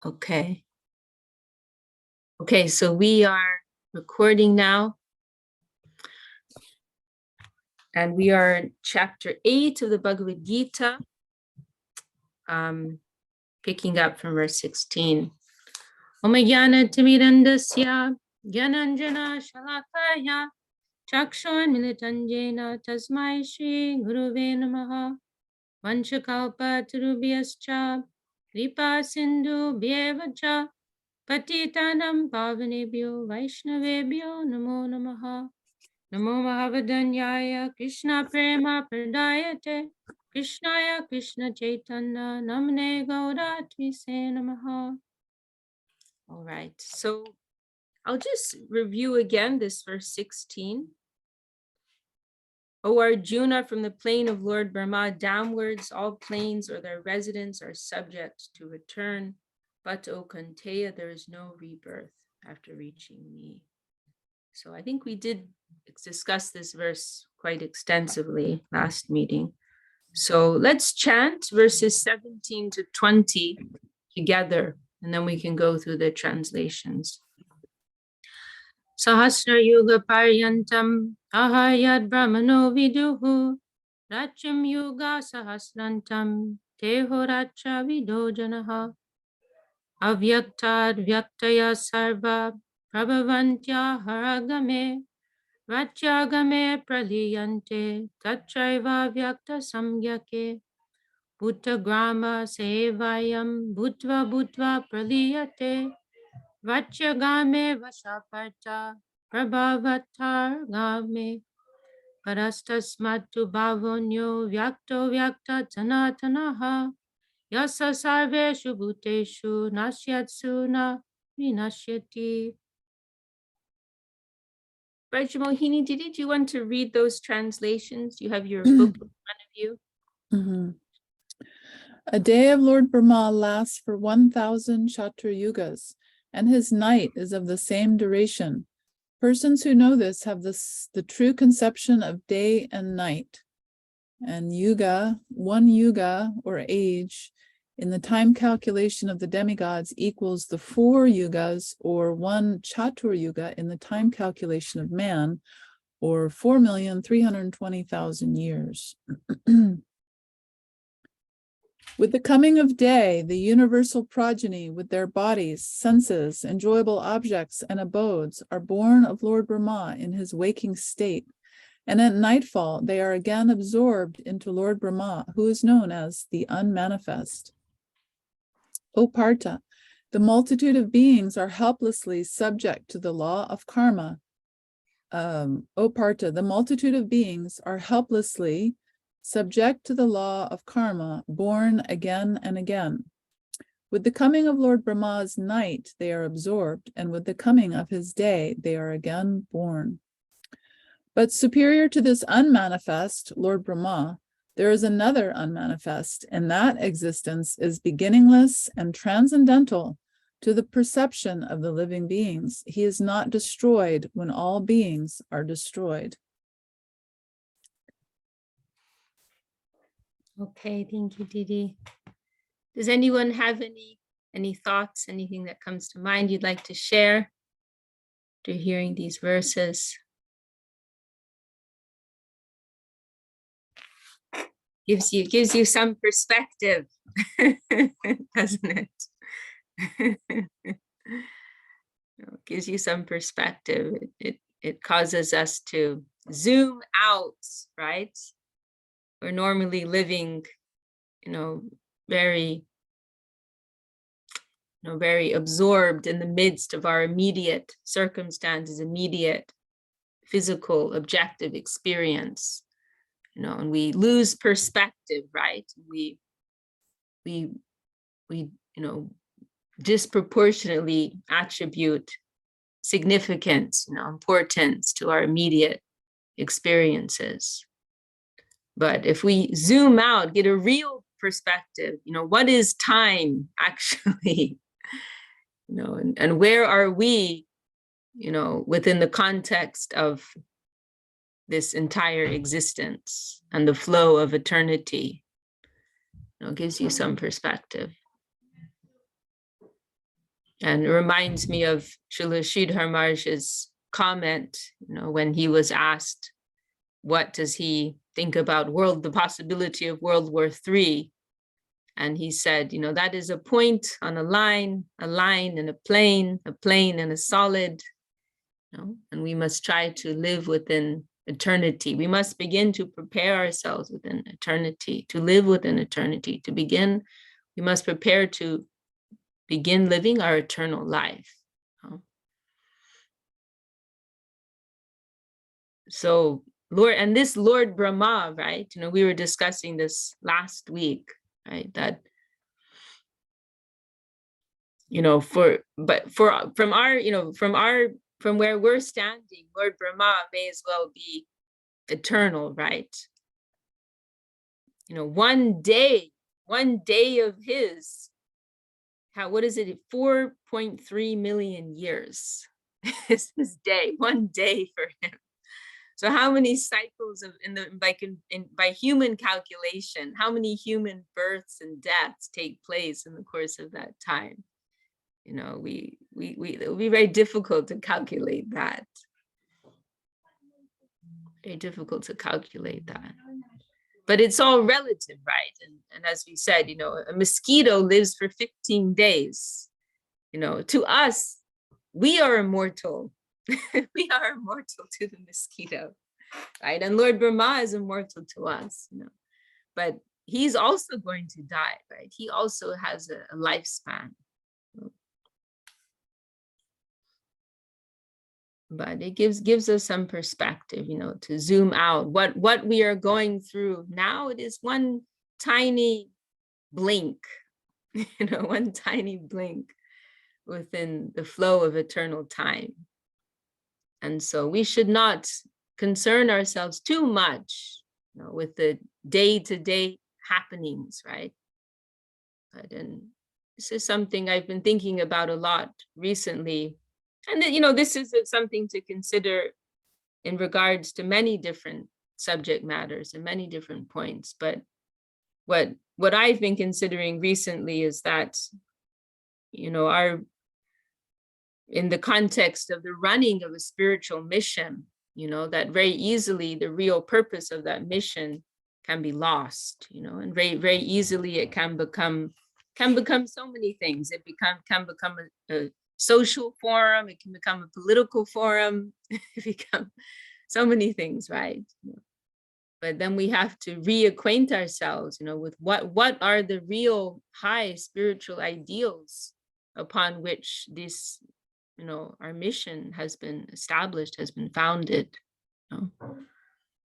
Okay. Okay, so we are recording now. And we are in chapter 8 of the Bhagavad Gita, picking up from verse 16. Om Jnana Timirandasya Jnananjana Shalakaya Chakshon Militanjena Tasmai Shri Guruve Namaha Vanchakalpa Tarubhyascha Kripa Sindhu Bhyevacha Patitanam Pavanebhyo Vaishnavebhyo Namo Namaha Namo Mahavadanyaya Krishna Prema Pradayate Krishnaya Krishna Chaitanya Namne Gaurati Se Namaha. All right, so I'll just review again this verse 16. O Arjuna, from the plane of Lord Brahma downwards, all planes or their residents are subject to return. But O Kunteya, there is no rebirth after reaching me. So I think we did discuss this verse quite extensively last meeting. So let's chant verses 17 to 20 together, and then we can go through the translations. Sahasra Yuga Paryantam Ahayad Brahmano Viduhu Racham Yuga Sahasrantam Tehoracha Vidojanaha Avyaktad Vyaktaya Sarva Prabhavantya Haragame Vachyagame Praliyante Tatraiva Vyakta Samyake Bhuttagrama Sevayam Bhutva Bhutva Praliyate Vachyagame Vashaparta Prabhavatar Game Parastasmatu Bhavonyo Vyakto Vyakta Tanatanaha Yasa Sarveshu Bhuteshu Nashyatsu Na Vinashyati. Mohini, did you want to read those translations? You have your book in front of you. Mm-hmm. A day of Lord Brahma lasts for 1,000 Chatra Yugas, and his night is of the same duration. Persons who know this have the true conception of day and night. And yuga, one yuga or age, in the time calculation of the demigods equals the 4 yugas or 1 Chatur Yuga in the time calculation of man, or 4,320,000 years. With the coming of day, the universal progeny with their bodies, senses, enjoyable objects, and abodes are born of Lord Brahma in his waking state, and at nightfall they are again absorbed into Lord Brahma, who is known as the unmanifest. O Partha, the multitude of beings are helplessly subject to the law of karma. O Partha, the multitude of beings are helplessly subject to the law of karma, born again and again. With the coming of Lord Brahma's night, they are absorbed, and with the coming of his day, they are again born. But superior to this unmanifest, Lord Brahma, there is another unmanifest, and that existence is beginningless and transcendental to the perception of the living beings. He is not destroyed when all beings are destroyed. Okay, thank you, Didi. Does anyone have any thoughts, anything that comes to mind you'd like to share after hearing these verses? Gives you some perspective, doesn't it? Gives you some perspective. It causes us to zoom out, right? We're normally living, very absorbed in the midst of our immediate circumstances, immediate physical, objective experience. And we lose perspective, right? We disproportionately attribute significance, importance to our immediate experiences. But if we zoom out, get a real perspective, what is time actually? And where are we, within the context of this entire existence and the flow of eternity, gives you some perspective. And it reminds me of Srila Sridhar Maharaj's comment, when he was asked, what does he think about the possibility of World War III? And he said, that is a point on a line and a plane and a solid, and we must try to live within eternity. We must begin to prepare ourselves within eternity, to live within eternity. To begin, we must prepare to begin living our eternal life. So Lord, and this Lord Brahma, right? We were discussing this last week, right? That, from where we're standing, Lord Brahma may as well be eternal, right? One day of his, what is it? 4.3 million years is his day, one day for him. So how many cycles by human calculation, how many human births and deaths take place in the course of that time? It will be very difficult to calculate that. Very difficult to calculate that. But it's all relative, right? And as we said, a mosquito lives for 15 days. To us, we are immortal. We are immortal to the mosquito, right? And Lord Brahma is immortal to us, but he's also going to die, right? He also has a lifespan. But it gives us some perspective, to zoom out. What we are going through now, it is one tiny blink, one tiny blink within the flow of eternal time. And so we should not concern ourselves too much, with the day-to-day happenings, right? But this is something I've been thinking about a lot recently. And this is something to consider in regards to many different subject matters and many different points. But what I've been considering recently is that, in the context of the running of a spiritual mission, that very easily the real purpose of that mission can be lost, and very, very easily it can become so many things. It can become a social forum, it can become a political forum, it become so many things, right? But then we have to reacquaint ourselves, with what are the real high spiritual ideals upon which this, our mission has been established, has been founded.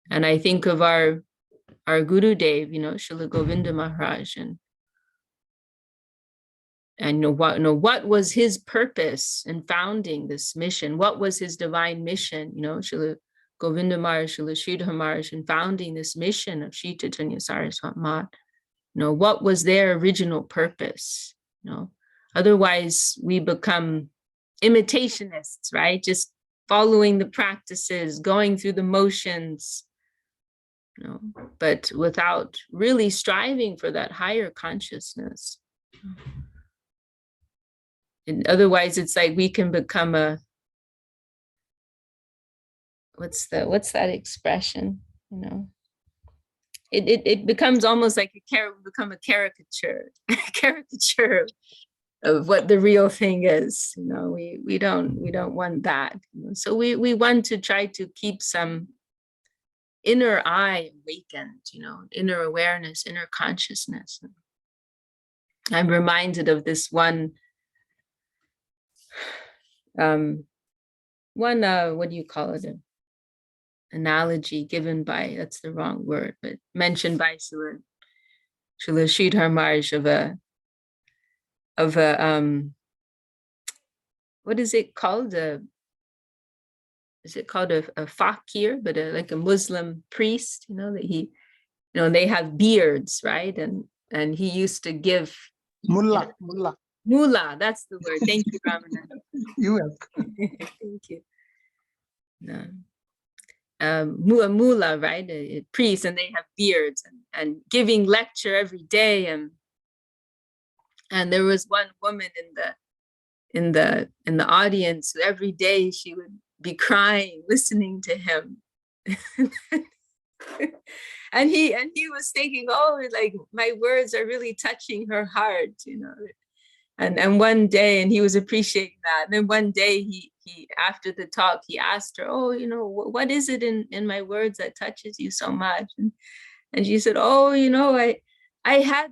And I think of our Guru Dev, Srila Govinda Maharaj, and what was his purpose in founding this mission? What was his divine mission? Srila Govinda Maharaj, Srila Sridhar Maharaj, in founding this mission of Sri Chaitanya Saraswati Math. What was their original purpose? Otherwise we become imitationists, right? Just following the practices, going through the motions, but without really striving for that higher consciousness. And otherwise it's like we can become what's that expression? It becomes almost like become a caricature, caricature of what the real thing is. We don't want that. So we want to try to keep some inner eye awakened, inner awareness, inner consciousness. I'm reminded of this one what do you call it? Analogy given by, that's the wrong word, but mentioned by Srila Sridhar Maharaj of a what is it called? Is it called a fakir, but like a Muslim priest, that he, they have beards, right? And he used to give Mullah, that's the word. Thank you, Ramana. You have. Thank you. No. Mullah, right? A priest, and they have beards and giving lecture every day. And there was one woman in the audience. Every day she would be crying, listening to him. and he was thinking, oh, like my words are really touching her heart, you know. And one day, and he was appreciating that. And then one day he after the talk, he asked her, oh, you know, what is it in my words that touches you so much? And she said, oh, you know, I had,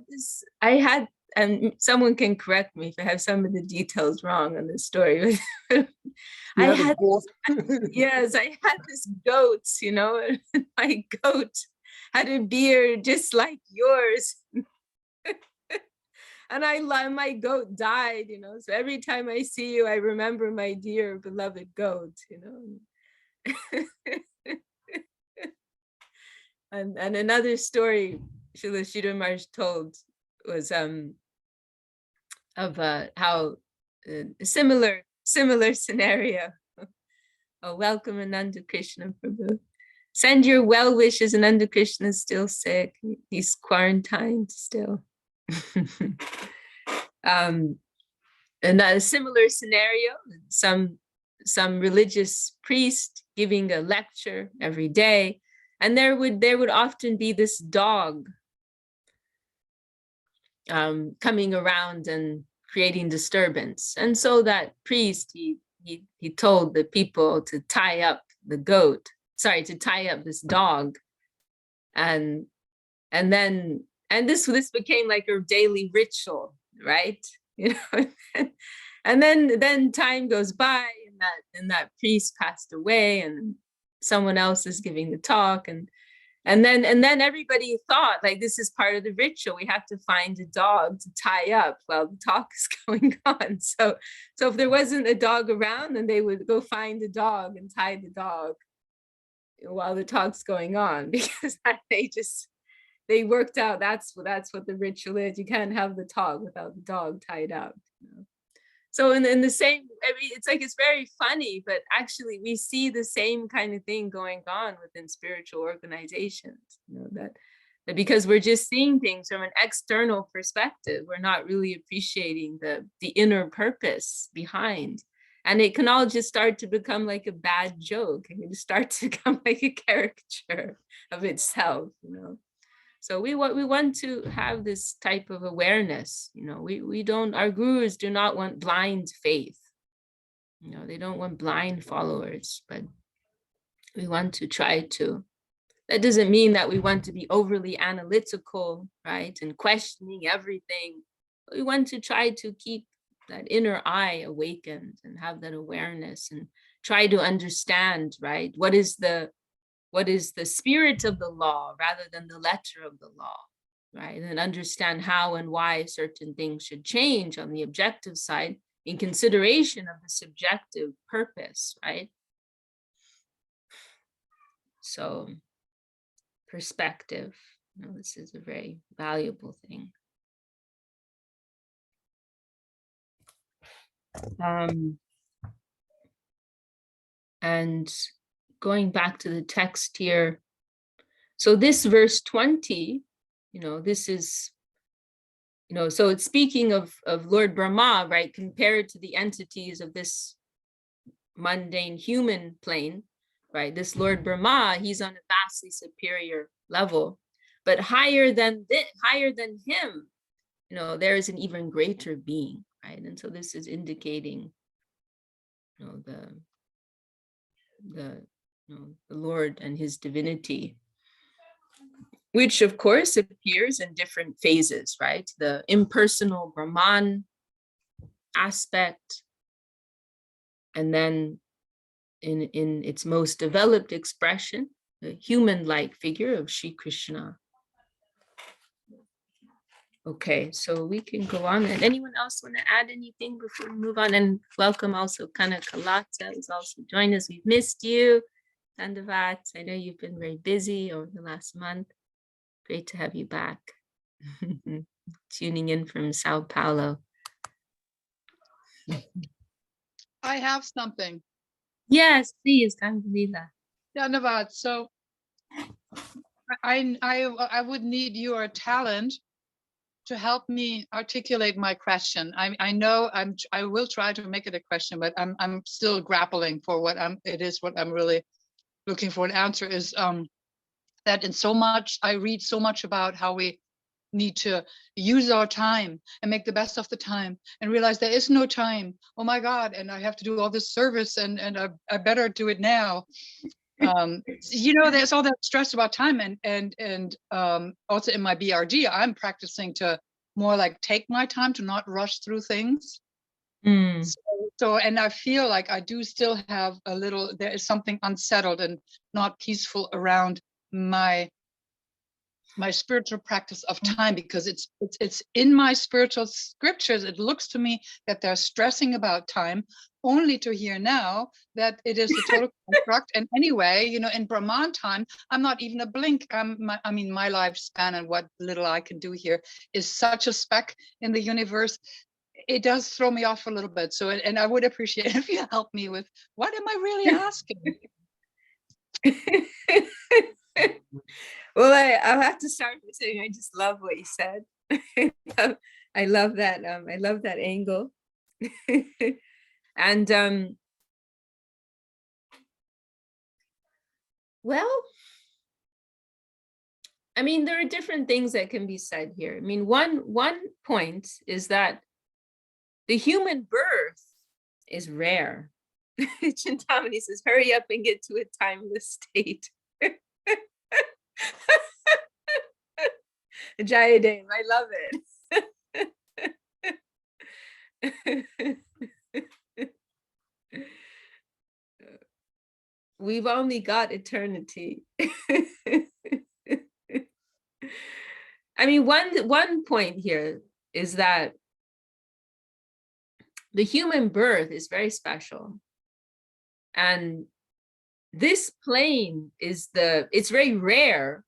and someone can correct me if I have some of the details wrong on this story. I had yes, I had this goat, you know, and my goat had a beard just like yours. And my goat died, you know. So every time I see you, I remember my dear beloved goat, you know. and another story Srila Sridhar Maharaj told was of how a similar scenario. Oh, welcome Ananda Krishna Prabhu. Send your well wishes. Ananda Krishna is still sick. He's quarantined still. And a similar scenario, some religious priest giving a lecture every day, and there would often be this dog coming around and creating disturbance. And so that priest, he told the people to tie up the goat, to tie up this dog. And this became like a daily ritual, right? You know, and then time goes by, and that priest passed away, and someone else is giving the talk, and then everybody thought, like, this is part of the ritual. We have to find a dog to tie up while the talk is going on. So if there wasn't a dog around, then they would go find a dog and tie the dog while the talk's going on, because they worked out that's what the ritual is. You can't have the talk without the dog tied up, you know? So in the same, I mean, it's very funny, but actually we see the same kind of thing going on within spiritual organizations, you know, that because we're just seeing things from an external perspective, we're not really appreciating the inner purpose behind. And it can all just start to become like a bad joke, and it start to become like a caricature of itself, you know. So we want to have this type of awareness, you know. We don't, our gurus do not want blind faith, you know. They don't want blind followers, but we want to try to, that doesn't mean that we want to be overly analytical, right, and questioning everything. We want to try to keep that inner eye awakened and have that awareness, and try to understand, right, what is the spirit of the law rather than the letter of the law, right? And understand how and why certain things should change on the objective side in consideration of the subjective purpose, right? So perspective, you know, this is a very valuable thing. And going back to the text here, so this verse 20, you know, this is, you know, so it's speaking of Lord Brahma, right, compared to the entities of this mundane human plane, right? This Lord Brahma, he's on a vastly superior level, but higher than him, you know, there is an even greater being, right? And so this is indicating, you know, the Lord and his divinity, which of course appears in different phases, right? The impersonal Brahman aspect, and then in its most developed expression, the human-like figure of Sri Krishna. Okay, so we can go on. And anyone else want to add anything before we move on? And welcome also Kana Kalata, who's also joined us. We've missed you. Dandavat, I know you've been very busy over the last month. Great to have you back. Tuning in from Sao Paulo. I have something. Yes, please, Kandalila. Dhanyavad. So I would need your talent to help me articulate my question. I know I will try to make it a question, but I'm still grappling for what I'm really looking for an answer is that in so much I read so much about how we need to use our time and make the best of the time and realize there is no time. Oh my God, and I have to do all this service and I better do it now. There's all that stress about time and also in my BRG, I'm practicing to more like take my time, to not rush through things. So and I feel like I do still have there is something unsettled and not peaceful around my spiritual practice of time, because it's in my spiritual scriptures. It looks to me that they're stressing about time, only to hear now that it is a total construct. And anyway, in Brahman time, I'm not even a blink. My lifespan and what little I can do here is such a speck in the universe. It does throw me off a little bit. So, and I would appreciate if you help me with what am I really asking? Well, I'll have to start with saying I just love what you said. I love that. I love that angle. And well, I mean, there are different things that can be said here. I mean, one point is that the human birth is rare. Chintamani says, hurry up and get to a timeless state. Jayadev, I love it. We've only got eternity. I mean, one point here is that the human birth is very special. And this plane it's very rare,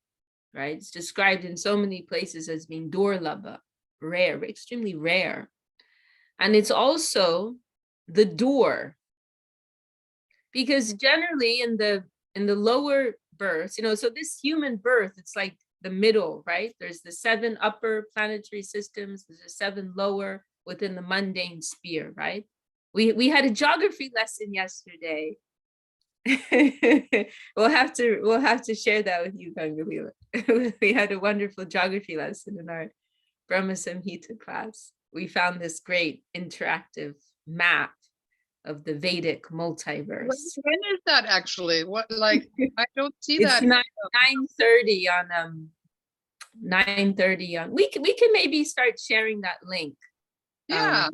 right? It's described in so many places as being durlabha, rare, extremely rare. And it's also the door, because generally in the lower births, so this human birth, it's like the middle, right? There's the 7 upper planetary systems, there's the 7 lower within the mundane sphere, right? We had a geography lesson yesterday. We'll have to share that with you, Gangalila. We had a wonderful geography lesson in our Brahma Samhita class. We found this great interactive map of the Vedic multiverse. When is that actually? What, like, I don't see it's that. 9:30 on 9:30 on. We can maybe start sharing that link. Yeah,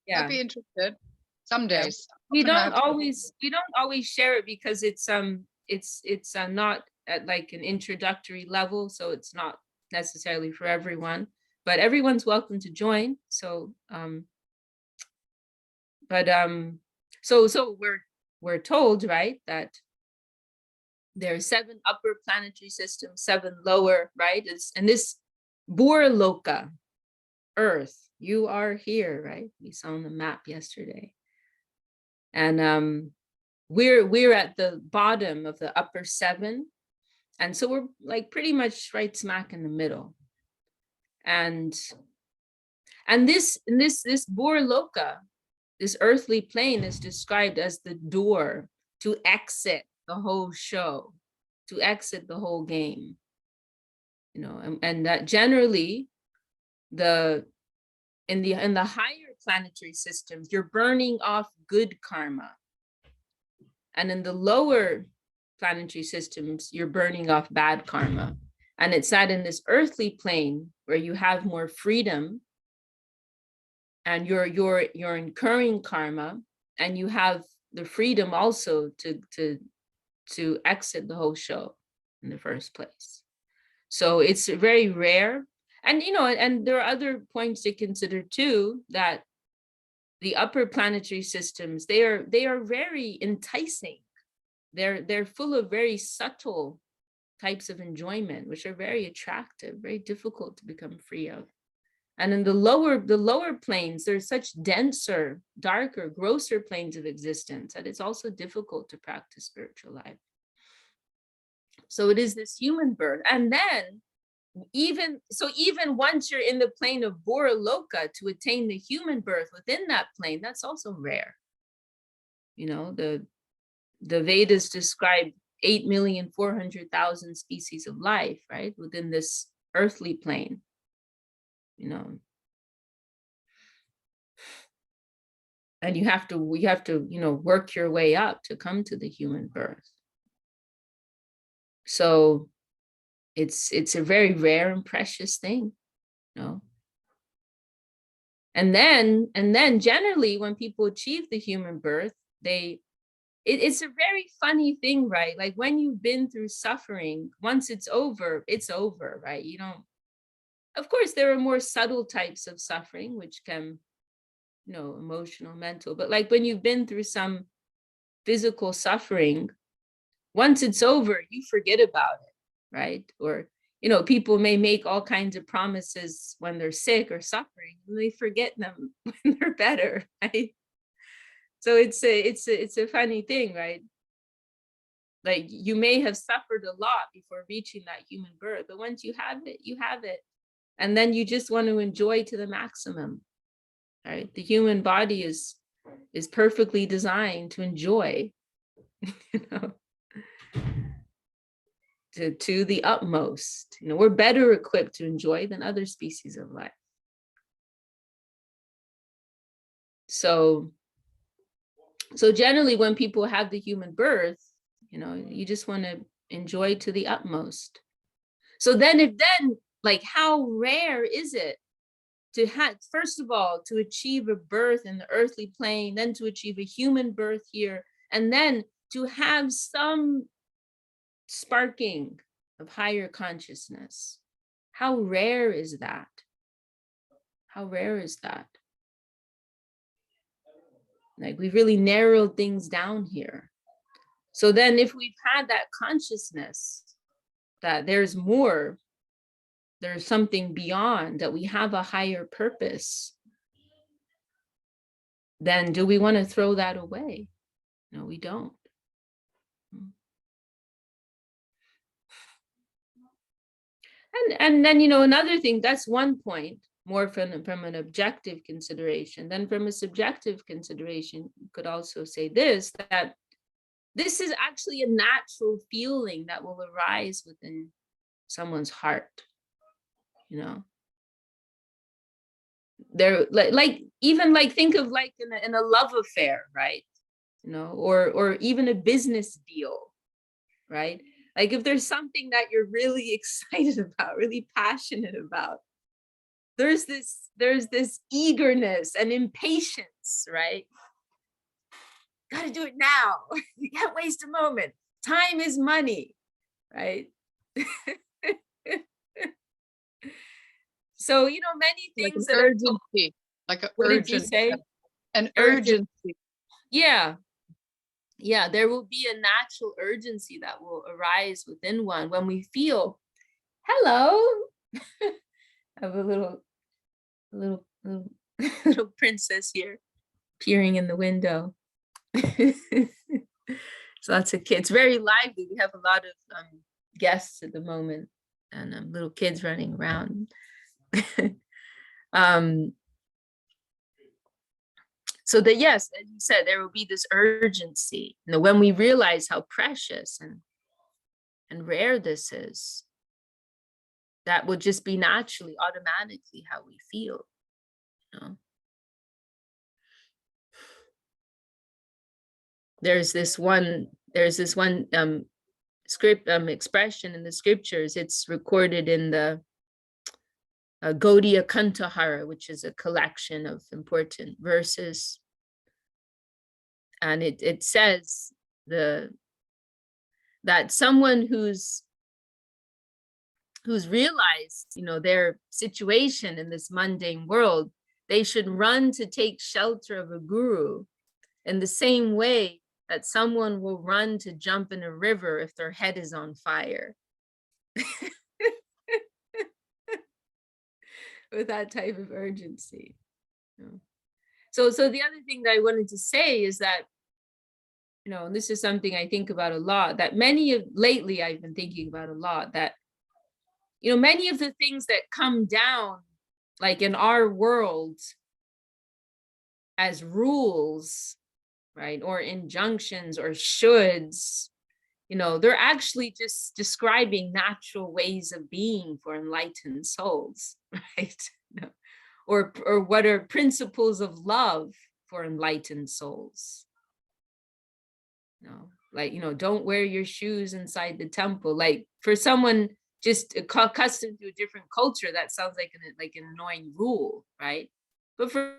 yeah. I'd be interested. Some days. We don't always share it because it's not at like an introductory level, so it's not necessarily for everyone, but everyone's welcome to join. So so we're told, right, that there are 7 upper planetary systems, 7 lower, right? And this Burloka, Earth, you are here, right? We saw on the map yesterday. And we're at the bottom of the upper 7. And so we're like pretty much right smack in the middle. And this Burloka, this earthly plane, is described as the door to exit the whole show, to exit the whole game. And that generally in the higher planetary systems, you're burning off good karma. And in the lower planetary systems, you're burning off bad karma. And it's that in this earthly plane where you have more freedom and you're incurring karma, and you have the freedom also to exit the whole show in the first place. So it's very rare. And and there are other points to consider too, that the upper planetary systems, they are very enticing. They're full of very subtle types of enjoyment, which are very attractive, very difficult to become free of. And in the lower planes, there's such denser, darker, grosser planes of existence that it's also difficult to practice spiritual life. So it is this human birth. And then even once you're in the plane of Bora Loka, to attain the human birth within that plane, that's also rare. You know, the Vedas describe 8,400,000 species of life, right, within this earthly plane, you know. And you have to, you know, work your way up to come to the human birth. So it's a very rare and precious thing, you know. And then generally when people achieve the human birth, it's a very funny thing, right? Like when you've been through suffering, once it's over, right? You don't, of course, there are more subtle types of suffering, which can, you know, emotional, mental, but like when you've been through some physical suffering, once it's over, you forget about it, right? Or, you know, people may make all kinds of promises when they're sick or suffering, and they forget them when they're better, right? So it's a funny thing, right? Like you may have suffered a lot before reaching that human birth, but once you have it, you have it. And then you just want to enjoy to the maximum, right? The human body is perfectly designed to enjoy, you know, to the utmost. You know, we're better equipped to enjoy than other species of life. So generally when people have the human birth, you know, you just want to enjoy to the utmost. So then like how rare is it to have, first of all, to achieve a birth in the earthly plane, then to achieve a human birth here, and then to have some sparking of higher consciousness. How rare is that? How rare is that? Like we've really narrowed things down here. So then if we've had that consciousness that there's more, there's something beyond, that we have a higher purpose, then do we want to throw that away? No, we don't. And then, you know, another thing, that's one point, more from an objective consideration. Then from a subjective consideration, you could also say this, that this is actually a natural feeling that will arise within someone's heart, you know. They're like even like, think of like in a love affair, right? You know, or even a business deal, right? Like if there's something that you're really excited about, really passionate about, there's this eagerness and impatience, right? Got to do it now. You can't waste a moment. Time is money, right? So, you know, many things like an urgency, like an what did you say? An urgency. Yeah. Yeah, there will be a natural urgency that will arise within one when we feel, hello. I have a little little princess here peering in the window. So lots of kids, very lively. We have a lot of guests at the moment, and little kids running around. So that, yes, as you said, there will be this urgency, you know, when we realize how precious and rare this is, that will just be naturally, automatically how we feel, you know. There's this one script expression in the scriptures. It's recorded in the Gaudiya Kantahara, which is a collection of important verses. And it says that someone who's realized, you know, their situation in this mundane world, they should run to take shelter of a guru in the same way that someone will run to jump in a river if their head is on fire. With that type of urgency. So the other thing that I wanted to say is that, you know, this is something I think about a lot, that lately I've been thinking about a lot, that many of the things that come down, like in our world, as rules, right, or injunctions or shoulds, they're actually just describing natural ways of being for enlightened souls, right? Or what are principles of love for enlightened souls? Like, don't wear your shoes inside the temple. Like, for someone just accustomed to a different culture, that sounds like an annoying rule, right? But for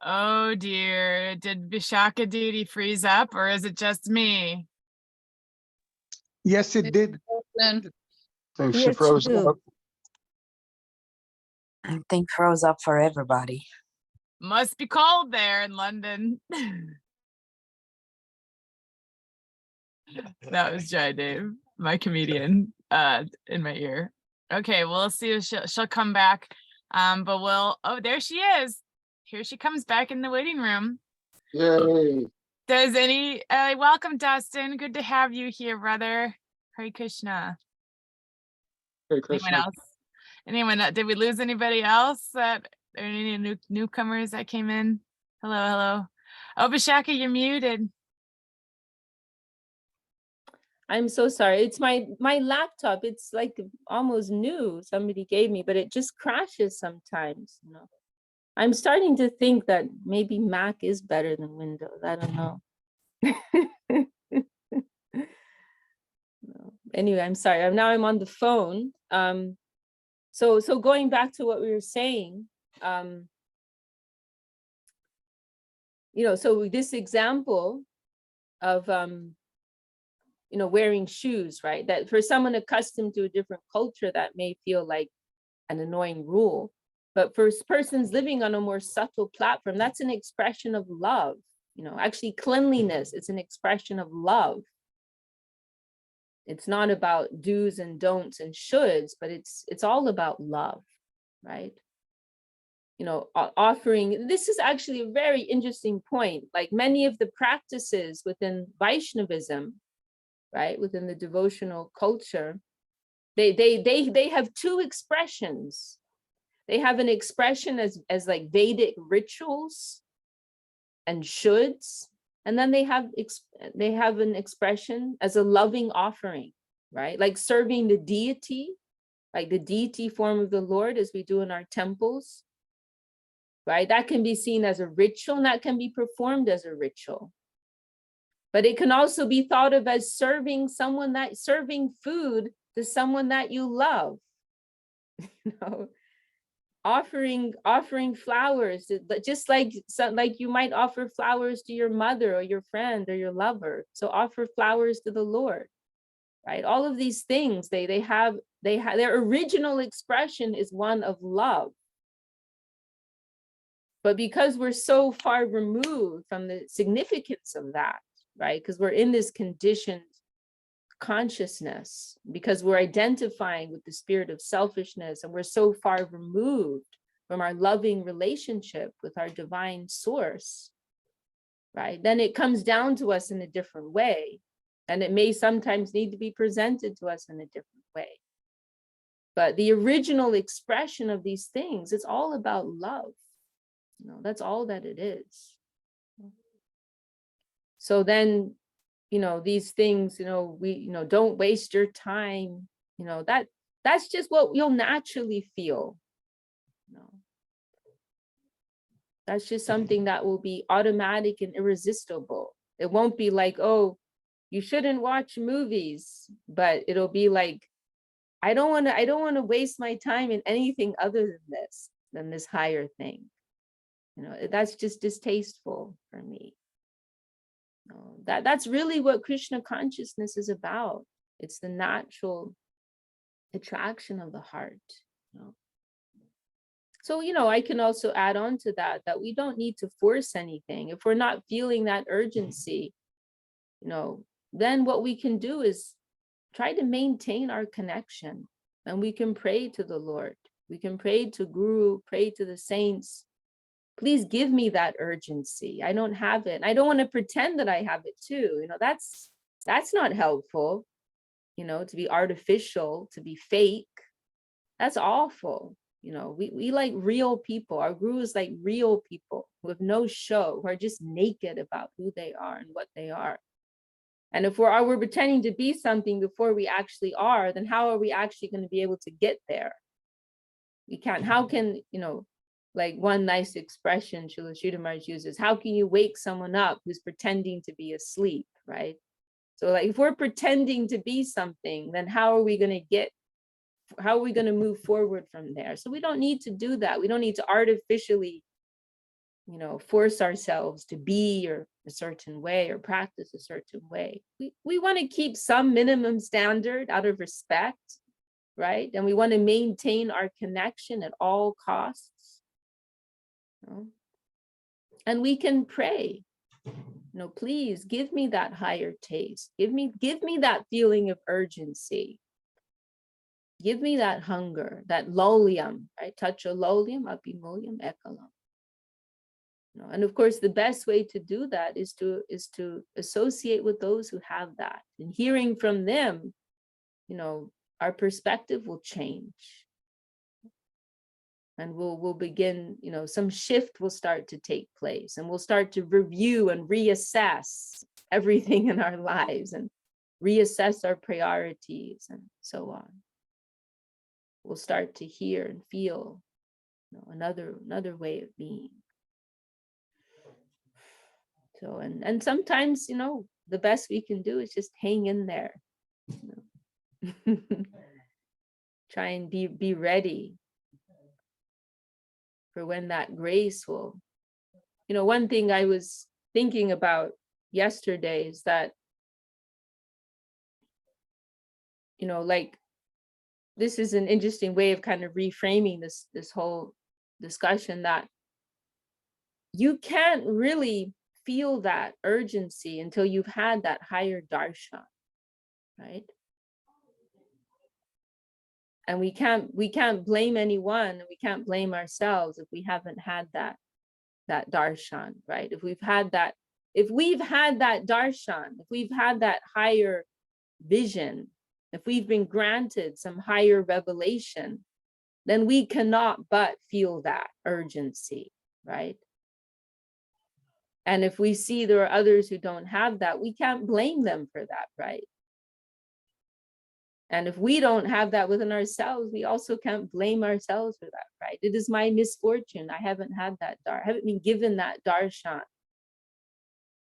Oh dear, did Vishaka Duty freeze up, or is it just me? Yes, it did. Then So she Here froze too. up. I think froze up for everybody. Must be cold there in London. That was Jai Dave, my comedian, in my ear. Okay, we'll see if she'll come back. But oh, there she is. Here she comes back in the waiting room. Yay. Does welcome, Dustin. Good to have you here, brother. Hare Krishna. Hare Anyone Krishna. else? Did we lose anybody else? Or any newcomers that came in? Hello. Oh, Vishaka, you're muted. I'm so sorry. It's my laptop. It's like almost new. Somebody gave me, but it just crashes sometimes. I'm starting to think that maybe Mac is better than Windows. I don't know. No. Anyway, I'm sorry. I'm on the phone. So going back to what we were saying, so this example of wearing shoes, right? That for someone accustomed to a different culture, that may feel like an annoying rule. But for persons living on a more subtle platform, that's an expression of love. Actually, cleanliness is an expression of love. It's not about do's and don'ts and shoulds, but it's all about love, right? Offering, this is actually a very interesting point. Like many of the practices within Vaishnavism, right, within the devotional culture, they have two expressions. They have an expression as like Vedic rituals and shoulds, and then they have an expression as a loving offering, right? Like serving the deity, like the deity form of the Lord, as we do in our temples, right? That can be seen as a ritual, and that can be performed as a ritual. But it can also be thought of as serving food to someone that you love. Offering flowers, just like you might offer flowers to your mother or your friend or your lover. So offer flowers to the Lord, right? All of these things, they have their original expression is one of love. But because we're so far removed from the significance of that, right? Because we're in this conditioned consciousness, because we're identifying with the spirit of selfishness, and we're so far removed from our loving relationship with our divine source, right? Then it comes down to us in a different way. And it may sometimes need to be presented to us in a different way. But the original expression of these things, it's all about love. That's all that it is. So then, these things, don't waste your time, that's just what you'll naturally feel. That's just something that will be automatic and irresistible. It won't be like, oh, you shouldn't watch movies, but it'll be like, I don't want to waste my time in anything other than this higher thing. That's just distasteful for me. That's really what Krishna consciousness is about. It's the natural attraction of the heart. So, I can also add on to that we don't need to force anything. If we're not feeling that urgency, then what we can do is try to maintain our connection, and we can pray to the Lord. We can pray to Guru, pray to the saints. Please give me that urgency. I don't have it. I don't want to pretend that I have it too. That's not helpful, to be artificial, to be fake. That's awful. We like real people. Our Guru is like real people who have no show, who are just naked about who they are and what they are. And if we're pretending to be something before we actually are, then how are we actually going to be able to get there? We can't. How can, like one nice expression Srila Sridhar Maharaj uses, how can you wake someone up who's pretending to be asleep, right? So like if we're pretending to be something, then how are we going to move forward from there? So we don't need to do that. We don't need to artificially, force ourselves to be or a certain way or practice a certain way. We want to keep some minimum standard out of respect, right? And we want to maintain our connection at all costs. And we can pray, please give me that higher taste. Give me that feeling of urgency. Give me that hunger, that lolium, right? Tacho lolium, apimulium, ekalam. And of course, the best way to do that is to associate with those who have that. And hearing from them, our perspective will change. And we'll begin, some shift will start to take place, and we'll start to review and reassess everything in our lives and reassess our priorities and so on. We'll start to hear and feel, another way of being. So, and sometimes, the best we can do is just hang in there. Try and be ready for when that grace will. One thing I was thinking about yesterday is that, like, this is an interesting way of kind of reframing this whole discussion, that you can't really feel that urgency until you've had that higher darshan, right? And we can't blame anyone, we can't blame ourselves if we haven't had that darshan, right? If we've had that darshan, if we've had that higher vision, if we've been granted some higher revelation, then we cannot but feel that urgency, right? And if we see there are others who don't have that, we can't blame them for that, right? And if we don't have that within ourselves, we also can't blame ourselves for that, right? It is my misfortune. I haven't had that I haven't been given that darshan.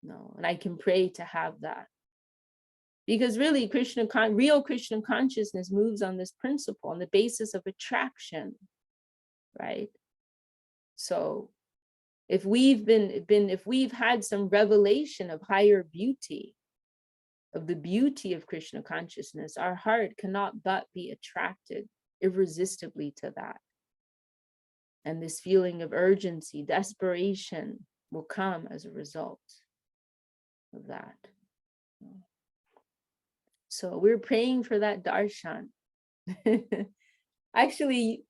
No, and I can pray to have that. Because really, real Krishna consciousness moves on this principle, on the basis of attraction, right? So if we've had some revelation of higher beauty, of the beauty of Krishna consciousness, our heart cannot but be attracted irresistibly to that. And this feeling of urgency, desperation will come as a result of that. So we're praying for that darshan. Actually,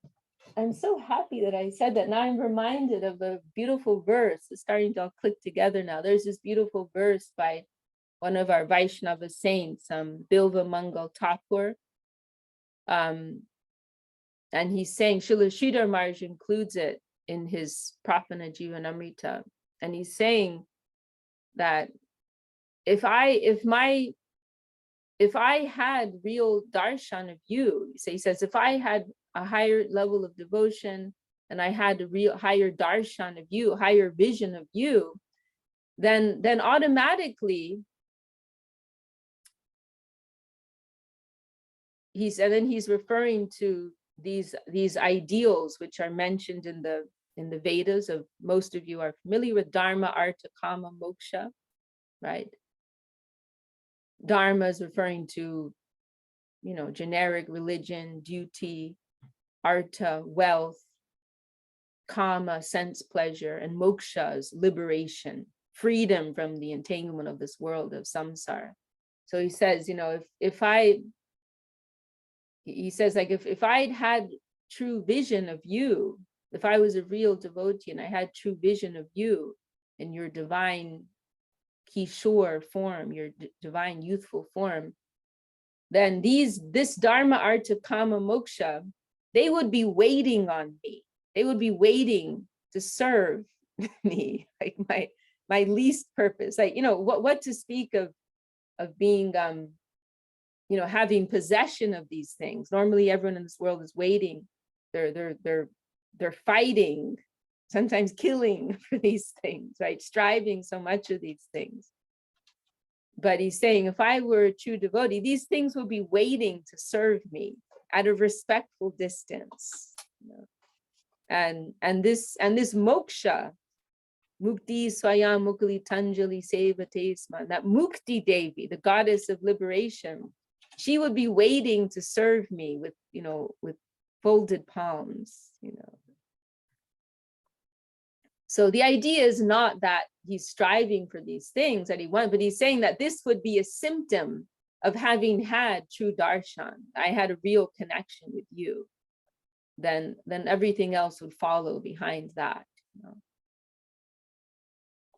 I'm so happy that I said that. Now I'm reminded of a beautiful verse. It's starting to all click together now. There's this beautiful verse by one of our Vaishnava saints, Bilva Mangal Thakur. And he's saying, Srila Sridhar Maharaj includes it in his Prapana Jivanamrita. And he's saying that if I had real darshan of you, he says, if I had a higher level of devotion and I had a real higher darshan of you, higher vision of you, then automatically, he's referring to these ideals which are mentioned in the Vedas. Of most of you are familiar with dharma, artha, kama, moksha, right? Dharma is referring to, generic religion, duty, artha, wealth, kama, sense pleasure, and moksha is liberation, freedom from the entanglement of this world of samsara. So he says, if I'd had true vision of you, if I was a real devotee and I had true vision of you in your divine Kishore form, your divine youthful form, then this Dharma, Artha, Kama, Moksha, they would be waiting on me. They would be waiting to serve me, like my least purpose. Like, what to speak of being, having possession of these things. Normally, everyone in this world is waiting. They're fighting, sometimes killing for these things, right? Striving so much of these things. But he's saying, if I were a true devotee, these things will be waiting to serve me at a respectful distance. And this moksha, mukti swayam mukli tanjali sevate sma, that Mukti Devi, the goddess of liberation, she would be waiting to serve me with folded palms. So the idea is not that he's striving for these things that he wants, but he's saying that this would be a symptom of having had true darshan. I had a real connection with you. Then everything else would follow behind that.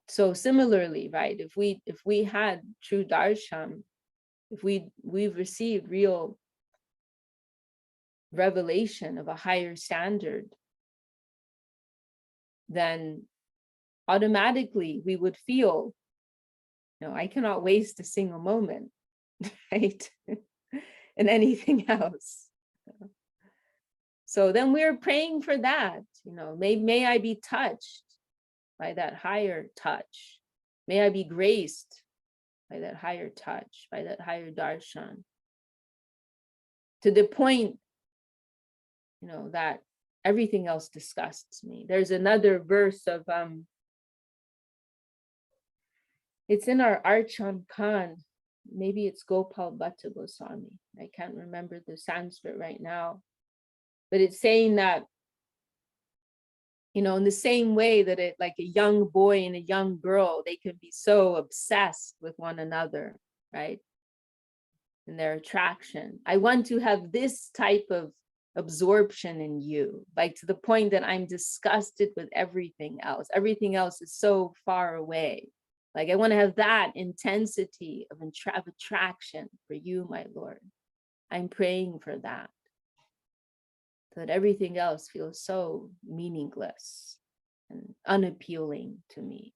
So similarly, right? If we had true darshan, if we've received real revelation of a higher standard, then automatically we would feel, I cannot waste a single moment, right? And anything else. So then we're praying for that, may I be touched by that higher touch. May I be graced by that higher touch, by that higher darshan. To the point, that everything else disgusts me. There's another verse of, it's in our Archan Khan, maybe it's Gopal Bhatta Goswami. I can't remember the Sanskrit right now, but it's saying that, in the same way that like a young boy and a young girl, they can be so obsessed with one another, right? In their attraction. I want to have this type of absorption in you, like to the point that I'm disgusted with everything else. Everything else is so far away. Like I want to have that intensity of attraction for you, my Lord. I'm praying for that. That everything else feels so meaningless and unappealing to me.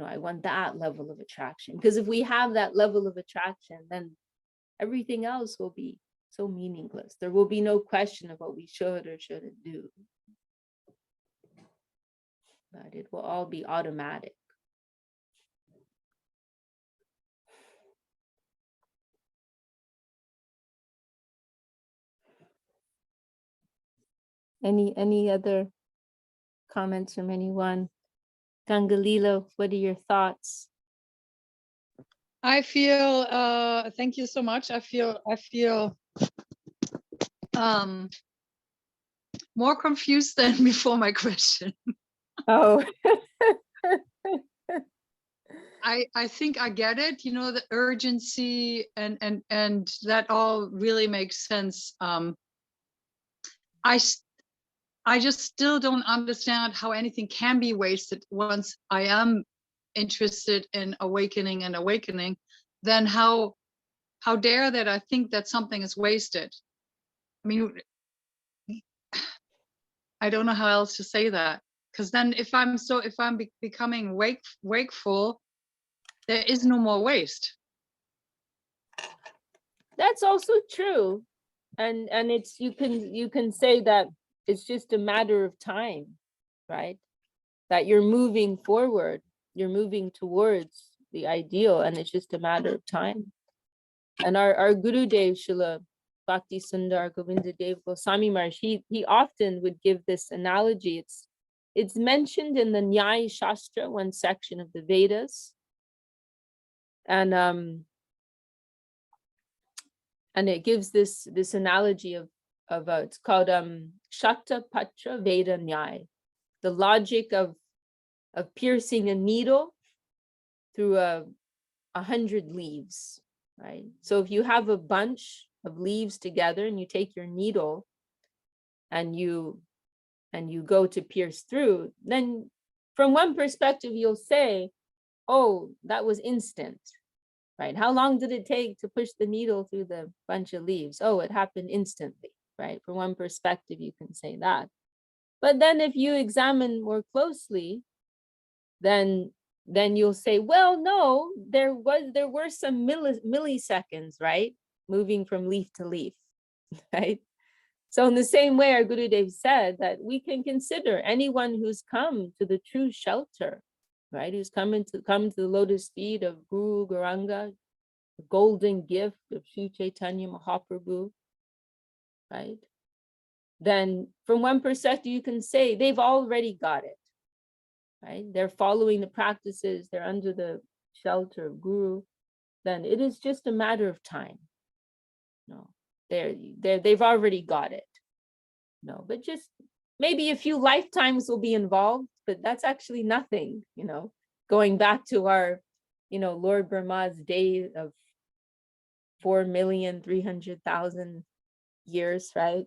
I want that level of attraction. Because if we have that level of attraction, then everything else will be so meaningless. There will be no question of what we should or shouldn't do. But it will all be automatic. Any other comments from anyone? Gangalila, what are your thoughts? I feel thank you so much. I feel more confused than before my question. Oh. I think I get it, the urgency and that all really makes sense. I just still don't understand how anything can be wasted once I am interested in awakening, then how dare that I think that something is wasted. I mean, I don't know how else to say that, because then if I'm becoming wakeful, there is no more waste. That's also true. And it's you can say that it's just a matter of time, right? That you're moving forward, you're moving towards the ideal, and it's just a matter of time. And our Guru Dev Srila Bhakti Sundar Govinda Dev Goswami Maharaj, he often would give this analogy. It's mentioned in the Nyaya Shastra, one section of the Vedas. And it gives this analogy of it's called Shakta Patra Veda Nyaya, the logic of piercing a needle through 100 leaves, right? So if you have a bunch of leaves together and you take your needle and you go to pierce through, then from one perspective, you'll say, oh, that was instant, right? How long did it take to push the needle through the bunch of leaves? Oh, it happened instantly, right? From one perspective, you can say that. But then if you examine more closely, then you'll say, well, no, there were some milliseconds, right? Moving from leaf to leaf, right? So in the same way, our Gurudev said that we can consider anyone who's come to the true shelter, right? Who's come to the lotus feet of Guru Gauranga, the golden gift of Sri Chaitanya Mahaprabhu, right? Then from one perspective, you can say they've already got it, right? They're following the practices, they're under the shelter of Guru, then it is just a matter of time. No, they've already got it. No, but just maybe a few lifetimes will be involved, but that's actually nothing, going back to our, Lord Brahma's day of 4,300,000 years, right?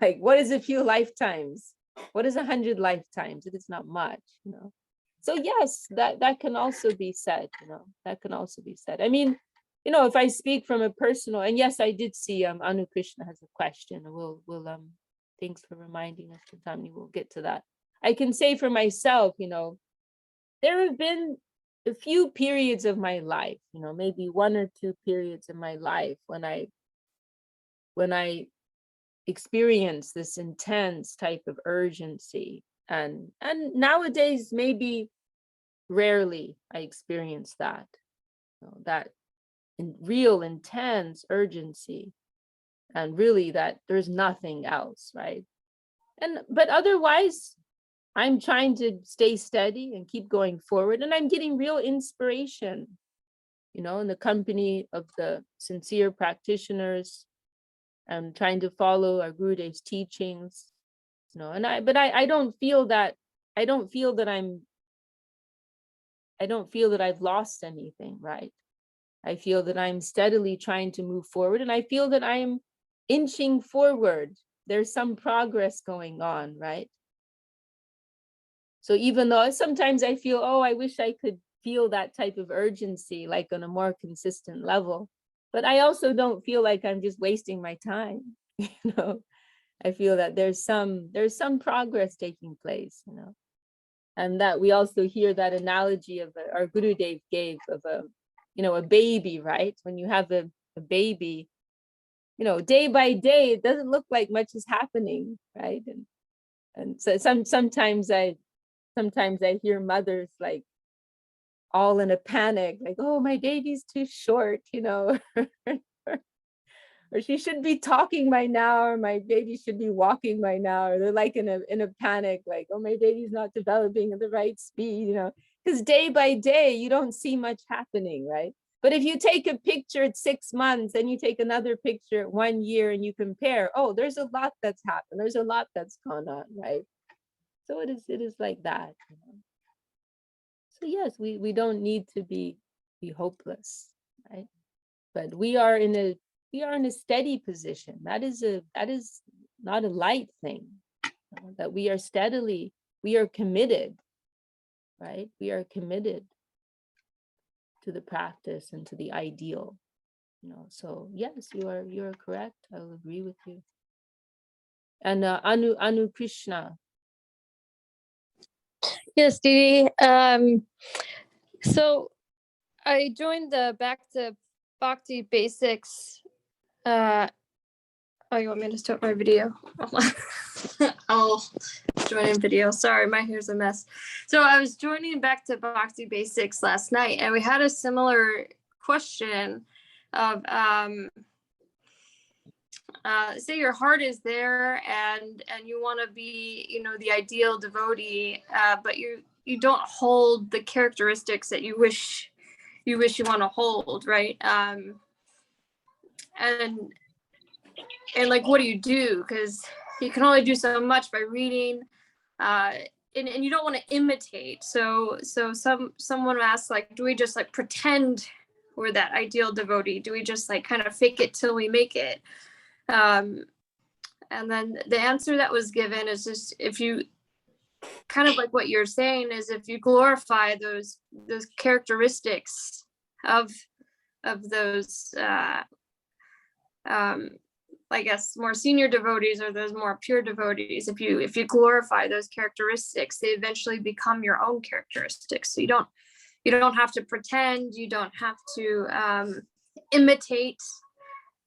Like, what is a few lifetimes? What is 100 lifetimes? It is not much, So yes, that can also be said, that can also be said. I mean, if I speak from a personal, and yes, I did see Anu Krishna has a question. We'll thanks for reminding us, Tamni, we'll get to that. I can say for myself, there have been a few periods of my life, maybe one or two periods of my life when I experienced this intense type of urgency. And nowadays, maybe rarely I experience that, that real intense urgency, and really that there's nothing else, right? But otherwise, I'm trying to stay steady and keep going forward, and I'm getting real inspiration, in the company of the sincere practitioners. I'm trying to follow our Gurudev's teachings, and I don't feel that I've lost anything, right? I feel that I'm steadily trying to move forward, and I feel that I'm inching forward. There's some progress going on, right? So even though sometimes I feel, oh, I wish I could feel that type of urgency, like on a more consistent level, but I also don't feel like I'm just wasting my time. I feel that there's some progress taking place, and that we also hear that analogy of our Gurudev gave of a baby, right? When you have a baby, day by day, it doesn't look like much is happening, right? And so sometimes I hear mothers like all in a panic, like, oh, my baby's too short, or she should be talking by now, or my baby should be walking by now, or they're like in a panic, like, oh, my baby's not developing at the right speed, because day by day you don't see much happening, right? But if you take a picture at 6 months and you take another picture at 1 year and you compare, oh, there's a lot that's happened, there's a lot that's gone on, right? So it is like that. So yes, we don't need to be hopeless, right? But we are in a steady position. That is not a light thing. That we are committed, right? We are committed to the practice and to the ideal. So yes, you are correct. I'll agree with you. And Anu Krishna. Yes, Didi. So I joined the Back to Bhakti Basics. Oh, you want me to start my video? I'll join in video. Sorry, my hair's a mess. So I was joining Back to Bhakti Basics last night, and we had a similar question of say your heart is there and you want to be, the ideal devotee, but you don't hold the characteristics that you wish you want to hold, right? And like, what do you do? Because you can only do so much by reading, and you don't want to imitate. So someone asked, like, do we just like pretend we're that ideal devotee? Do we just like kind of fake it till we make it? And then the answer that was given is just, if you kind of like what you're saying, is if you glorify those characteristics of those I guess more senior devotees, or those more pure devotees, if you glorify those characteristics, they eventually become your own characteristics. So you don't have to pretend, you don't have to imitate,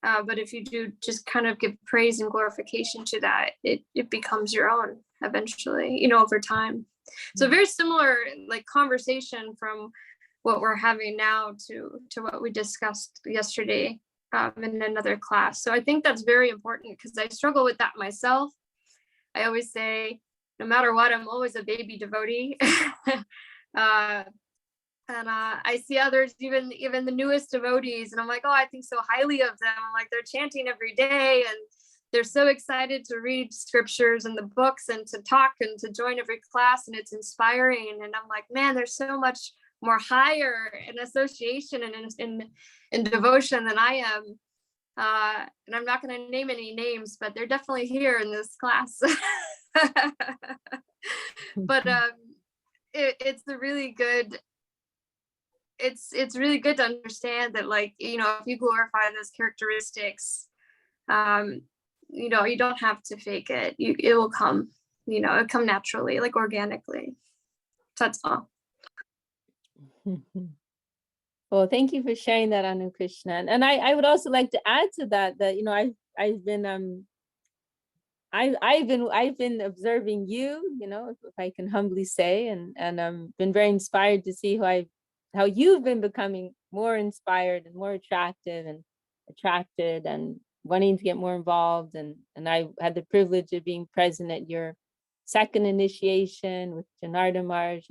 but if you do just kind of give praise and glorification to that, it becomes your own eventually, over time. So very similar like conversation from what we're having now to what we discussed yesterday in another class. So I think that's very important, because I struggle with that myself. I always say, no matter what, I'm always a baby devotee. And I see others, even the newest devotees, and I'm like, oh, I think so highly of them. I'm like, they're chanting every day, and they're so excited to read scriptures and the books and to talk and to join every class, and it's inspiring. And I'm like, man, there's so much more higher in association and in devotion than I am. And I'm not going to name any names, but they're definitely here in this class. But it's a really good. It's really good to understand that, like, if you glorify those characteristics, you don't have to fake it. It will come, it'll come naturally, like organically. So that's all. Well, thank you for sharing that, Anu Krishna. And I would also like to add to that I've been observing you, if I can humbly say, and been very inspired to see how you've been becoming more inspired and more attractive and attracted and wanting to get more involved. And I had the privilege of being present at your second initiation with Janardha Maharaj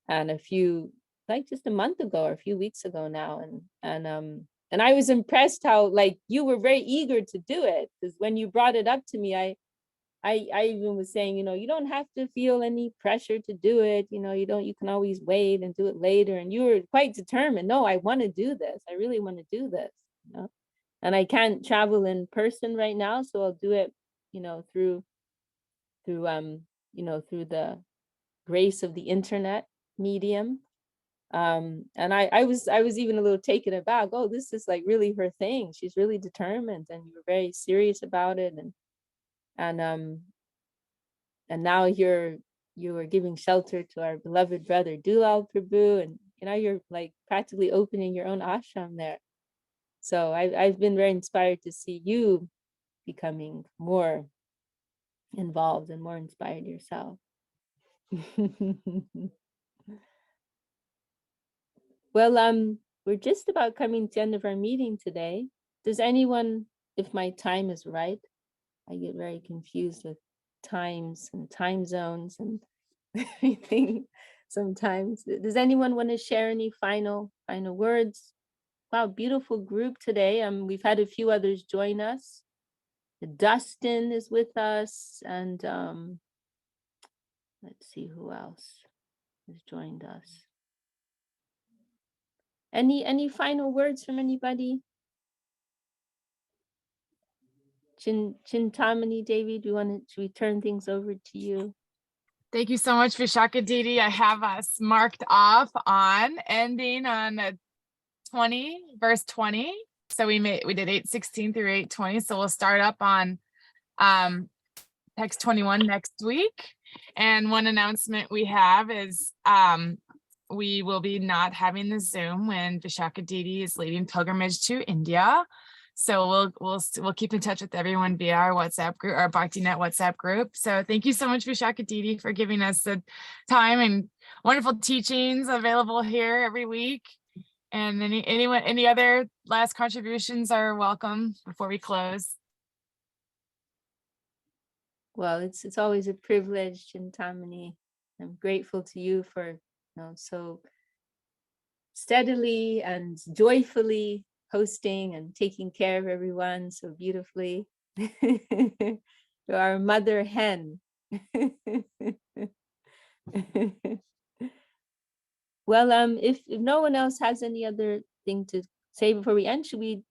and a few, like just a month ago or a few weeks ago now. And I was impressed how like you were very eager to do it, because when you brought it up to me, I even was saying, you don't have to feel any pressure to do it. You can always wait and do it later. And you were quite determined. No, I want to do this. I really want to do this. And I can't travel in person right now, so I'll do it, through the grace of the internet medium. And I was even a little taken aback. Oh, this is like really her thing. She's really determined, and you were very serious about it. And now you are giving shelter to our beloved brother Dulal Prabhu, and you're like practically opening your own ashram there. So I've been very inspired to see you becoming more involved and more inspired yourself. Well, we're just about coming to the end of our meeting today. Does anyone, if my time is right, I get very confused with times and time zones and everything sometimes. Does anyone want to share any final words? Wow, beautiful group today. We've had a few others join us. Dustin is with us, and let's see who else has joined us. Any final words from anybody? Chintamani Devi, should we turn things over to you? Thank you so much, Vishaka Didi. I have us marked off on ending on 20, verse 20. So we did 8:16 through 8:20. So we'll start up on text 21 next week. And one announcement we have is we will be not having the Zoom when Vishaka Didi is leading pilgrimage to India. So we'll keep in touch with everyone via our WhatsApp group, our BhaktiNet WhatsApp group. So thank you so much, Vishaka Didi, for giving us the time and wonderful teachings available here every week. And any other last contributions are welcome before we close. Well, it's always a privilege, Chintamani. I'm grateful to you for so steadily and joyfully hosting and taking care of everyone so beautifully. You're our mother hen. Well, if no one else has any other thing to say before we end, should we